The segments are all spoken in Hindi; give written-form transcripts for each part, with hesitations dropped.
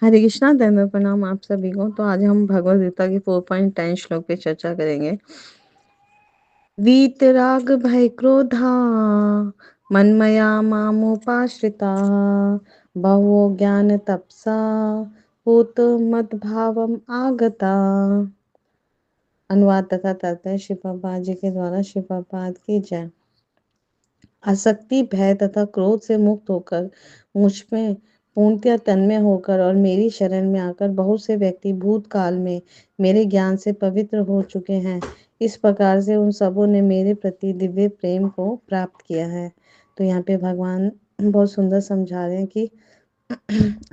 हरे कृष्णा दंड प्रणाम आप सभी को। तो आज हम भगवद गीता के 4.10 श्लोक पे चर्चा करेंगे। वीतराग भय क्रोधा मन्मया मामुपाश्रिता बहवो ज्ञान तपसा पूत मद्भावम आगता। अनुवाद तथा तात्पर्य श्री प्रभुपाद जी के द्वारा। श्री प्रभुपाद की जय। आसक्ति, भय तथा क्रोध से मुक्त होकर मुझ में पूर्णतया तन्मय होकर और मेरी शरण में आकर बहुत से व्यक्ति भूतकाल में मेरे ज्ञान से पवित्र हो चुके हैं। इस प्रकार से उन सबों ने मेरे प्रति दिव्य प्रेम को प्राप्त किया है। तो यहाँ पे भगवान बहुत सुंदर समझा रहे हैं कि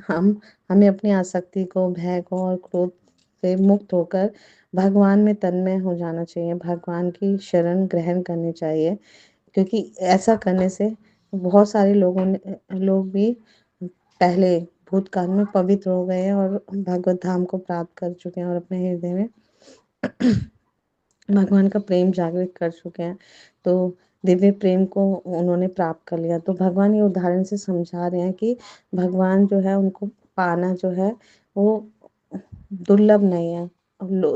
हम हमें अपनी आसक्ति को, भय को और क्रोध से मुक्त होकर भगवान में तन्मय हो जाना चाहिए, भगवान की शरण ग्रहण करनी चाहिए। क्योंकि ऐसा करने से बहुत सारे लोग भी पहले भूतकाल में पवित्र हो गए हैं और भगवत धाम को प्राप्त कर चुके हैं और अपने हृदय में भगवान का प्रेम जागृत कर चुके हैं। तो दिव्य प्रेम को उन्होंने प्राप्त कर लिया। तो भगवान ये उदाहरण से समझा रहे हैं कि भगवान जो है उनको पाना जो है वो दुर्लभ नहीं है।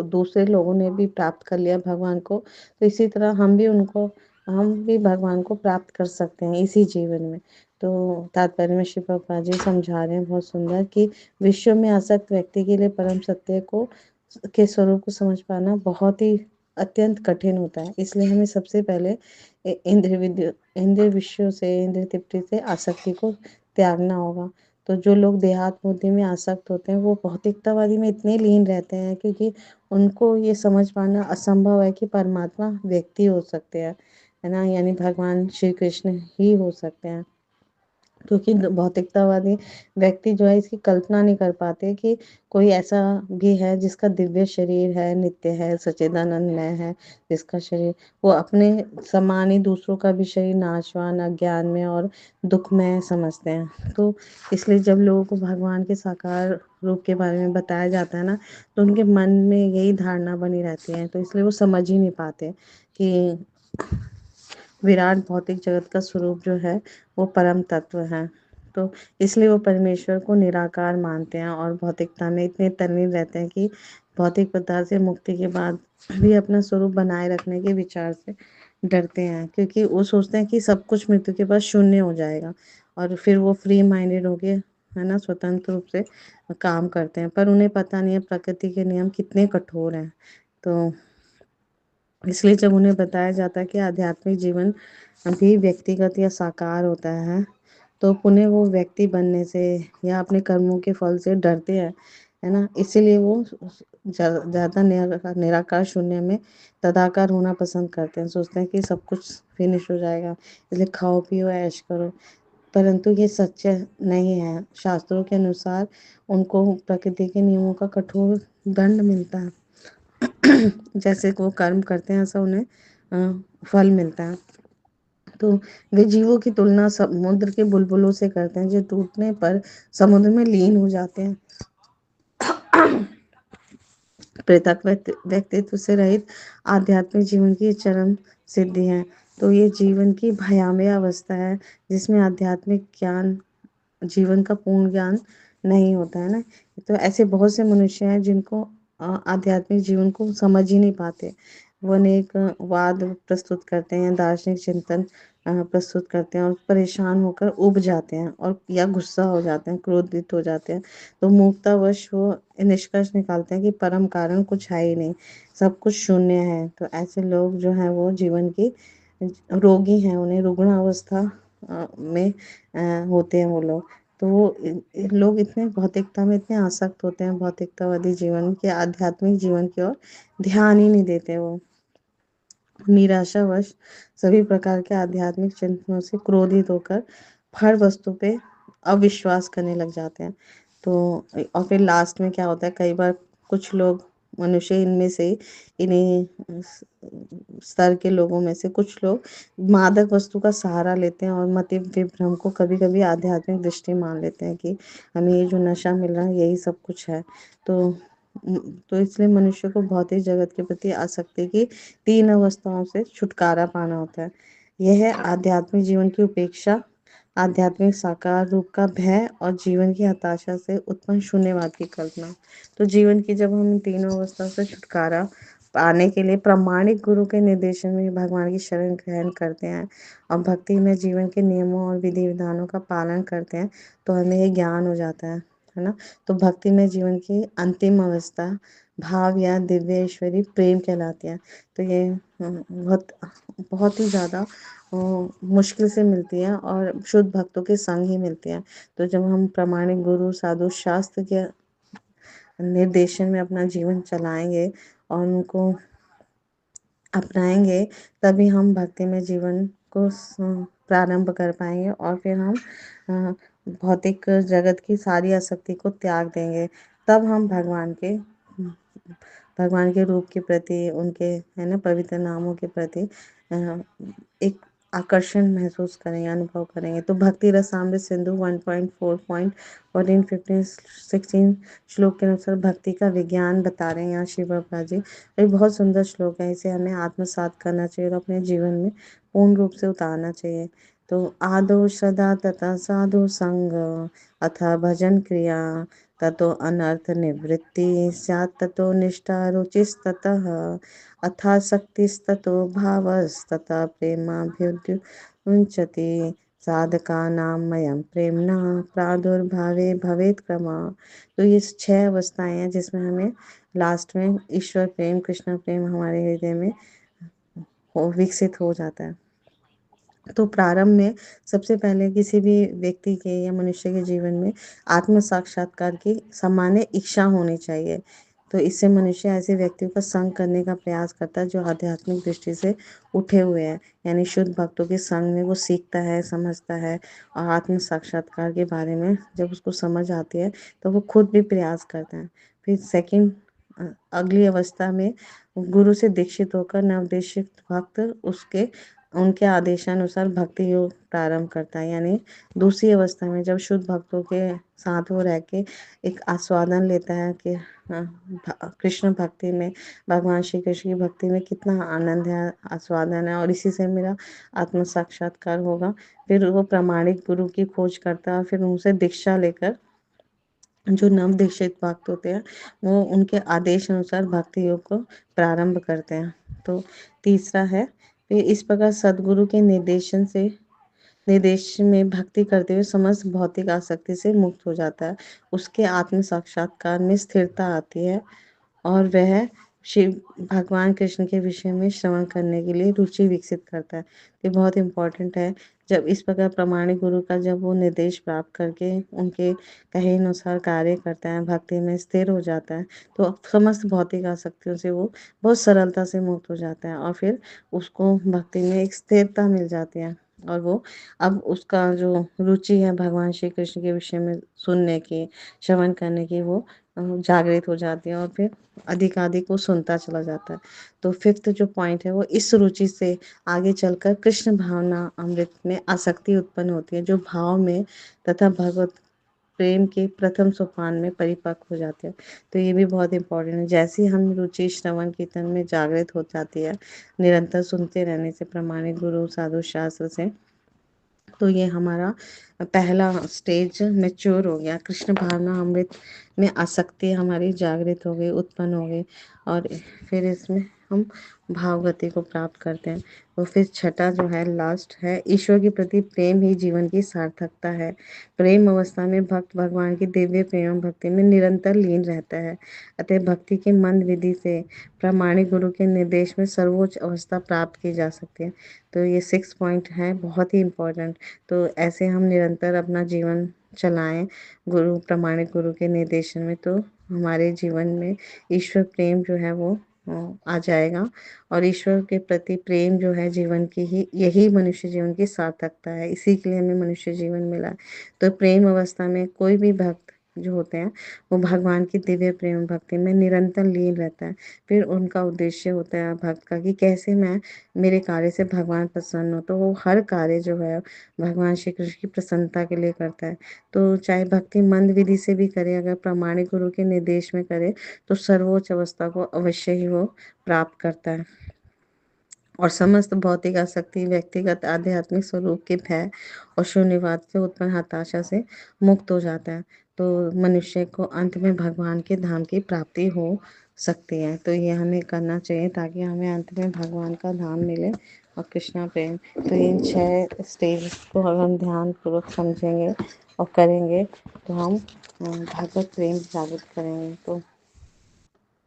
दूसरे लोगों ने भी प्राप्त कर लिया भगवान को, तो इसी तरह हम भी भगवान को प्राप्त कर सकते हैं इसी जीवन में। तो तात्पर्य में श्री प्रभुपाद जी समझा रहे हैं बहुत सुंदर कि विश्व में आसक्त व्यक्ति के लिए परम सत्य को के स्वरूप को समझ पाना बहुत ही अत्यंत कठिन होता है। इसलिए हमें सबसे पहले इंद्रिय विषयों से, इंद्रिय तृप्ति से आसक्ति को त्यागना होगा। तो जो लोग देहात बुद्धि में आसक्त होते हैं वो भौतिकतावादी में इतने लीन रहते हैं क्योंकि उनको ये समझ पाना असंभव है कि परमात्मा व्यक्ति हो सकते हैं, है ना, यानी भगवान श्री कृष्ण ही हो सकते हैं। क्योंकि भौतिकतावादी व्यक्ति जो है इसकी कल्पना नहीं कर पाते कि कोई ऐसा भी है जिसका दिव्य शरीर है, नित्य है, सच्चिदानंदमय है, जिसका शरीर वो अपने समान ही दूसरों का भी शरीर नाशवान, अज्ञान में और दुखमय समझते हैं। तो इसलिए जब लोगों को भगवान के साकार रूप के बारे में बताया जाता है ना, तो उनके मन में यही धारणा बनी रहती है। तो इसलिए वो समझ ही नहीं पाते कि विराट भौतिक जगत का स्वरूप जो है वो परम तत्व है। तो इसलिए वो परमेश्वर को निराकार मानते हैं और भौतिकता में इतने तल्लीन रहते हैं कि भौतिक पदार्थ से मुक्ति के बाद भी अपना स्वरूप बनाए रखने के विचार से डरते हैं, क्योंकि वो सोचते हैं कि सब कुछ मृत्यु के बाद शून्य हो जाएगा और फिर वो फ्री माइंडेड होके, है ना, स्वतंत्र रूप से काम करते हैं। पर उन्हें पता नहीं है प्रकृति के नियम कितने कठोर हैं। तो इसलिए जब उन्हें बताया जाता है कि आध्यात्मिक जीवन भी व्यक्तिगत या साकार होता है, तो पुनः वो व्यक्ति बनने से या अपने कर्मों के फल से डरते हैं, है ना। इसीलिए वो ज़्यादा निराकार शून्य में तदाकार होना पसंद करते हैं। सोचते हैं कि सब कुछ फिनिश हो जाएगा, इसलिए खाओ पियो ऐश करो। परंतु ये सत्य नहीं है। शास्त्रों के अनुसार उनको प्रकृति के नियमों का कठोर दंड मिलता है। जैसे वो कर्म करते हैं ऐसा उन्हें फल मिलता है। तो वे जीवों की तुलना समुद्र के बुलबुलों से करते हैं जो टूटने पर समुद्र में लीन हो जाते हैं। पृथक व्यक्तित्व से रहित आध्यात्मिक जीवन की चरम सिद्धि है। तो ये जीवन की भयामय अवस्था है जिसमें आध्यात्मिक ज्ञान, जीवन का पूर्ण ज्ञान नहीं होता है ना। तो ऐसे बहुत से मनुष्य हैं जिनको आध्यात्मिक जीवन को समझ ही नहीं पाते। वो अनेक वाद प्रस्तुत करते हैं, दार्शनिक चिंतन प्रस्तुत करते हैं और परेशान होकर उब जाते हैं और या गुस्सा हो जाते हैं, क्रोधित हो जाते हैं। तो मूर्खतावश वो निष्कर्ष निकालते हैं कि परम कारण कुछ है ही नहीं, सब कुछ शून्य है। तो ऐसे लोग जो हैं वो जीवन की रोगी हैं, उन्हें रुग्ण अवस्था में होते हैं वो लोग। तो वो लोग इतने भौतिकता में इतने आसक्त होते हैं, भौतिकतावादी जीवन के, आध्यात्मिक जीवन की ओर ध्यान ही नहीं देते। वो निराशावश सभी प्रकार के आध्यात्मिक चिंतनों से क्रोधित होकर हर वस्तु पे अविश्वास करने लग जाते हैं। तो और फिर लास्ट में क्या होता है, कई बार कुछ लोग, मनुष्य इनमें से इन्हीं स्तर के लोगों में से कुछ लोग मादक वस्तु का सहारा लेते हैं और मति विभ्रम को कभी कभी आध्यात्मिक दृष्टि मान लेते हैं कि हमें ये जो नशा मिल रहा है यही सब कुछ है। तो इसलिए मनुष्य को भौतिक जगत के प्रति आसक्ति की 3 अवस्थाओं से छुटकारा पाना होता है। यह है आध्यात्मिक जीवन की उपेक्षा, आध्यात्मिक साकार रूप का भय और जीवन की हताशा से उत्पन्न शून्यवाद की कल्पना। तो जीवन की जब हम इन तीनों अवस्थाओं से छुटकारा पाने के लिए प्रामाणिक गुरु के निर्देशन में भगवान की शरण ग्रहण करते हैं और भक्ति में जीवन के नियमों और विधि विधानों का पालन करते हैं, तो हमें ये ज्ञान हो जाता है ना? तो भक्ति में जीवन की अंतिम अवस्था भाव या दिव्य ईश्वरी प्रेम कहलाती है। तो ये बहुत बहुत ही ज़्यादा मुश्किल से मिलती है और शुद्ध भक्तों के संग ही मिलती है। तो जब हम प्रामाणिक गुरु साधु शास्त्र के निर्देशन में अपना जीवन चलाएंगे और उनको अपनाएंगे, तभी हम भक्ति में जीवन को प्रारंभ कर पाएंगे और फिर हम अ, भौतिक जगत की सारी आसक्ति को त्याग देंगे। तब हम भगवान के रूप के प्रति, उनके है ना पवित्र नामों के प्रति एक आकर्षण महसूस करेंगे, अनुभव करेंगे। तो भक्ति रसामृत सिंधु 1.4.14-15 श्लोक के अनुसार भक्ति का विज्ञान बता रहे हैं यहाँ शिव बाबा जी। ये बहुत सुंदर श्लोक है, इसे हमें आत्मसात करना चाहिए और अपने जीवन में पूर्ण रूप से उतारना चाहिए। तो आदौ श्रद्धा तथा साधु संग अथ भजन क्रिया ततो अनर्थ निवृत्ति स्यात् ततो निष्ठा रुचिस्ततः अथासक्तिस्ततो भावस्ततः प्रेमाभ्युदयुञ्चति साधकानां मयं प्रेम्णा प्रादुर्भावे भवेत् क्रमा। तो ये 6 अवस्थाएं हैं जिसमें हमें लास्ट में ईश्वर प्रेम, कृष्ण प्रेम हमारे हृदय में विकसित हो जाता है। तो प्रारंभ में सबसे पहले किसी भी व्यक्ति के या मनुष्य के जीवन में आत्म साक्षात्कार की सामान्य इच्छा होनी चाहिए। तो इससे मनुष्य ऐसे व्यक्तियों का संग करने का प्रयास करता है जो आध्यात्मिक दृष्टि से उठे हुए हैं, यानी शुद्ध भक्तों के संग में वो सीखता है, समझता है और आत्म साक्षात्कार के बारे में जब उसको समझ आती है तो वो खुद भी प्रयास करता है। फिर सेकंड अगली अवस्था में गुरु से दीक्षित होकर नवदीक्षित भक्त उसके उनके आदेशानुसार भक्ति योग प्रारंभ करता है। यानी दूसरी अवस्था में जब शुद्ध भक्तों के साथ वो रह के एक आस्वादन लेता है कि कृष्ण भक्ति में, भगवान श्री कृष्ण की भक्ति में कितना आनंद है, आस्वादन है और इसी से मेरा आत्म साक्षात्कार होगा। फिर वो प्रामाणिक गुरु की खोज करता है, फिर उनसे दीक्षा लेकर जो नव दीक्षित भक्त होते हैं वो उनके आदेश अनुसार भक्ति योग को प्रारंभ करते हैं। तो तीसरा है, फिर इस प्रकार सदगुरु के निर्देश में भक्ति करते हुए समस्त भौतिक आसक्ति से मुक्त हो जाता है। उसके आत्म साक्षात्कार में स्थिरता आती है और वह शिव भगवान कृष्ण के विषय में श्रवण करने के लिए रुचि विकसित करता है। ये बहुत इम्पोर्टेंट है। जब इस प्रकार प्रामाणिक गुरु का जब वो निर्देश प्राप्त करके उनके कहे अनुसार कार्य करता है, भक्ति में स्थिर हो जाता है, तो समस्त भौतिक आसक्तियों से वो बहुत सरलता से मुक्त हो जाता है और फिर उसको भक्ति में एक स्थिरता मिल जाती है और वो अब उसका जो रुचि है भगवान श्री कृष्ण के विषय में सुनने की, श्रवण करने की, वो जागृत हो जाती है और फिर अधिकाधिक वो सुनता चला जाता है। तो फिफ्थ जो पॉइंट है वो इस रुचि से आगे चलकर कृष्ण भावना अमृत में आसक्ति उत्पन्न होती है, जो भाव में तथा भगवत प्रेम के प्रथम सोपान में परिपक्व हो जाते हैं। तो ये भी बहुत इम्पोर्टेंट है। जैसे ही हम रुचि श्रवण कीर्तन में जागृत हो जाती है निरंतर सुनते रहने से, प्रामाणिक गुरु साधु शास्त्र से, तो ये हमारा पहला स्टेज मैच्योर हो गया। कृष्ण भावना अमृत में आसक्ति हमारी जागृत हो गई, उत्पन्न हो गई और फिर इसमें हम भाव गति को प्राप्त करते हैं। तो फिर छठा जो है लास्ट है, ईश्वर के प्रति प्रेम ही जीवन की सार्थकता है। प्रेम अवस्था में भक्त भगवान की दिव्य प्रेम भक्ति में निरंतर लीन रहता है। अतः भक्ति के मंद विधि से प्रामाणिक गुरु के निर्देश में सर्वोच्च अवस्था प्राप्त की जा सकती है। तो ये 6 पॉइंट है, बहुत ही इम्पोर्टेंट। तो ऐसे हम निरंतर अपना जीवन चलाएं प्रामाणिक गुरु के निर्देशन में, तो हमारे जीवन में ईश्वर प्रेम जो है वो आ जाएगा और ईश्वर के प्रति प्रेम जो है जीवन की ही, यही मनुष्य जीवन की सार्थकता है। इसी के लिए हमें मनुष्य जीवन मिला है। तो प्रेम अवस्था में कोई भी भक्त जो होते हैं वो भगवान की दिव्य प्रेम भक्ति में निरंतर लीन रहता है। फिर उनका उद्देश्य होता है भक्त का कि कैसे मैं मेरे कार्य से भगवान प्रसन्न हो, तो वो हर कार्य जो है भगवान श्री कृष्ण की प्रसन्नता के लिए करता है। तो चाहे भक्ति मंद विधि से भी करे, अगर प्रामाणिक गुरु के निर्देश में करे तो सर्वोच्च अवस्था को अवश्य ही वो प्राप्त करता है। और समस्त भौतिक आसक्ति व्यक्तिगत आध्यात्मिक स्वरूप के भय और शून्यवाद से उत्पन्न हताशा से मुक्त हो जाता है। तो मनुष्य को अंत में भगवान के धाम की प्राप्ति हो सकती है। तो ये हमें करना चाहिए ताकि हमें अंत में भगवान का धाम मिले और कृष्णा प्रेम। तो इन 6 स्टेज को अगर हम ध्यानपूर्वक समझेंगे और करेंगे तो हम भगवत प्रेम जागृत करेंगे।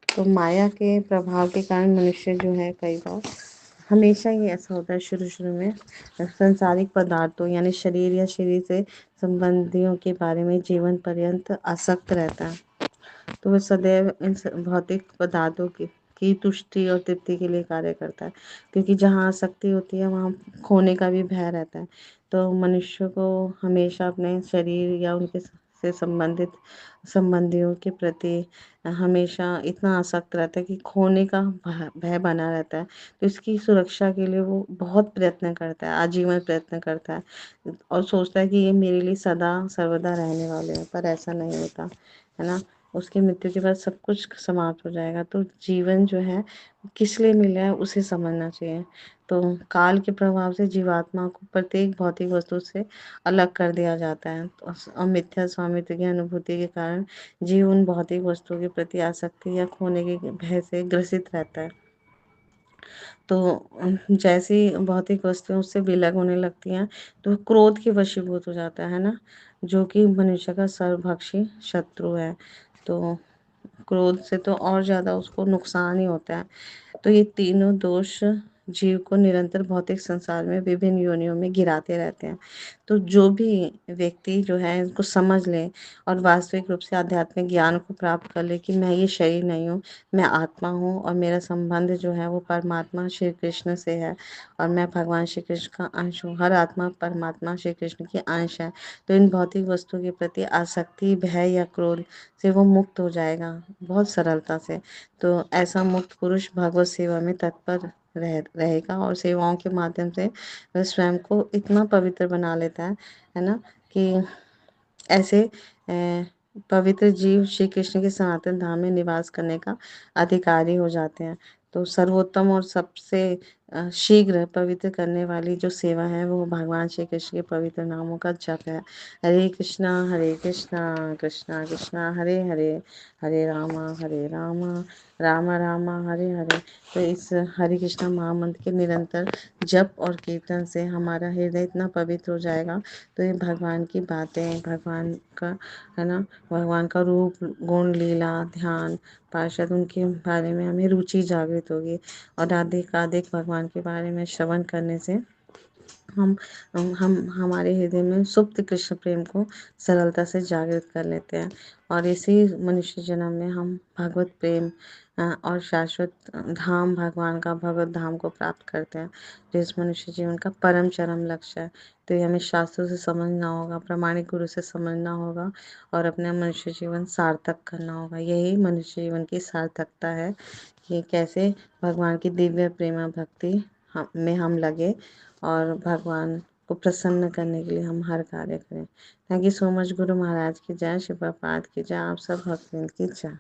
तो माया के प्रभाव के कारण मनुष्य जो है कई बार हमेशा ही ऐसा होता है शुरू-शुरू में सांसारिक पदार्थों यानी शरीर या शरीर से संबंधियों के बारे में जीवन पर्यंत आसक्त रहता है। तो वह सदैव इन भौतिक पदार्थों की तुष्टि और तृप्ति के लिए कार्य करता है, क्योंकि जहाँ आसक्ति होती है वहाँ खोने का भी भय रहता है। तो मनुष्य को हमेशा अपने शरीर या उनके से संबंधित संबंधियों के प्रति हमेशा इतना आसक्त रहता है कि खोने का भय बना रहता है। तो इसकी सुरक्षा के लिए वो बहुत प्रयत्न करता है, आजीवन प्रयत्न करता है और सोचता है कि ये मेरे लिए सदा सर्वदा रहने वाले हैं, पर ऐसा नहीं होता, है ना? उसकी मृत्यु के बाद सब कुछ समाप्त हो जाएगा। तो जीवन जो है किस लिए मिला है उसे समझना चाहिए। तो काल के प्रभाव से जीवात्मा को प्रत्येक भौतिक वस्तु से अलग कर दिया जाता है। तो और मिथ्या स्वामित्व की अनुभूति के कारण जीव उन भौतिक वस्तुओं के प्रति आसक्ति या खोने के भय से ग्रसित रहता है। तो जैसे ही भौतिक वस्तुएं उससे विलग होने लगती हैं तो क्रोध के वशीभूत हो जाता है ना, जो कि मनुष्य का सर्वभक्षी शत्रु है। तो क्रोध से तो और ज़्यादा उसको नुकसान ही होता है। तो ये तीनों दोष जीव को निरंतर भौतिक संसार में विभिन्न योनियों में गिराते रहते हैं। तो जो भी व्यक्ति जो है इनको समझ ले और वास्तविक रूप से आध्यात्मिक ज्ञान को प्राप्त कर ले कि मैं ये शरीर नहीं हूँ, मैं आत्मा हूँ और मेरा संबंध जो है वो परमात्मा श्री कृष्ण से है और मैं भगवान श्री कृष्ण का अंश हूँ। हर आत्मा परमात्मा श्री कृष्ण की अंश है। तो इन भौतिक वस्तुओं के प्रति आसक्ति, भय या क्रोध से वो मुक्त हो जाएगा बहुत सरलता से। तो ऐसा मुक्त पुरुष भगवत सेवा में तत्पर रहेगा और सेवाओं के माध्यम से वह स्वयं को इतना पवित्र बना लेता है ना, कि ऐसे पवित्र जीव श्री कृष्ण के सनातन धाम में निवास करने का अधिकारी हो जाते हैं। तो सर्वोत्तम और सबसे शीघ्र पवित्र करने वाली जो सेवा है वो भगवान श्री कृष्ण के पवित्र नामों का जप है। हरे कृष्णा कृष्णा कृष्णा हरे हरे, हरे रामा राम रामा हरे हरे। तो इस हरे कृष्णा महामंत्र के निरंतर जप और कीर्तन से हमारा हृदय इतना पवित्र हो जाएगा। तो ये भगवान की बातें, भगवान का, है ना, भगवान का रूप, गुण, लीला, ध्यान, पार्षद उनके बारे में हमें रुचि जागृत होगी और अधिक भगवान के बारे में श्रवण करने से हम हमारे हृदय में सुप्त कृष्ण प्रेम को सरलता से जागृत कर लेते हैं और इसी मनुष्य जन्म में हम भगवत प्रेम और शाश्वत धाम भगवान का भगवत धाम को प्राप्त करते हैं, जो इस मनुष्य जीवन का परम चरम लक्ष्य है। तो ये हमें शास्त्रों से समझना होगा, प्रामाणिक गुरु से समझना होगा और अपना मनुष्य जीवन सार्थक करना होगा। यही मनुष्य जीवन की सार्थकता है कि कैसे भगवान की दिव्य प्रेमा भक्ति में हम लगे और भगवान को प्रसन्न करने के लिए हम हर कार्य करें। Thank you so much. Guru Maharaj की जय, शिव प्रपात की जय, आप सब भक्तवृंद की जय।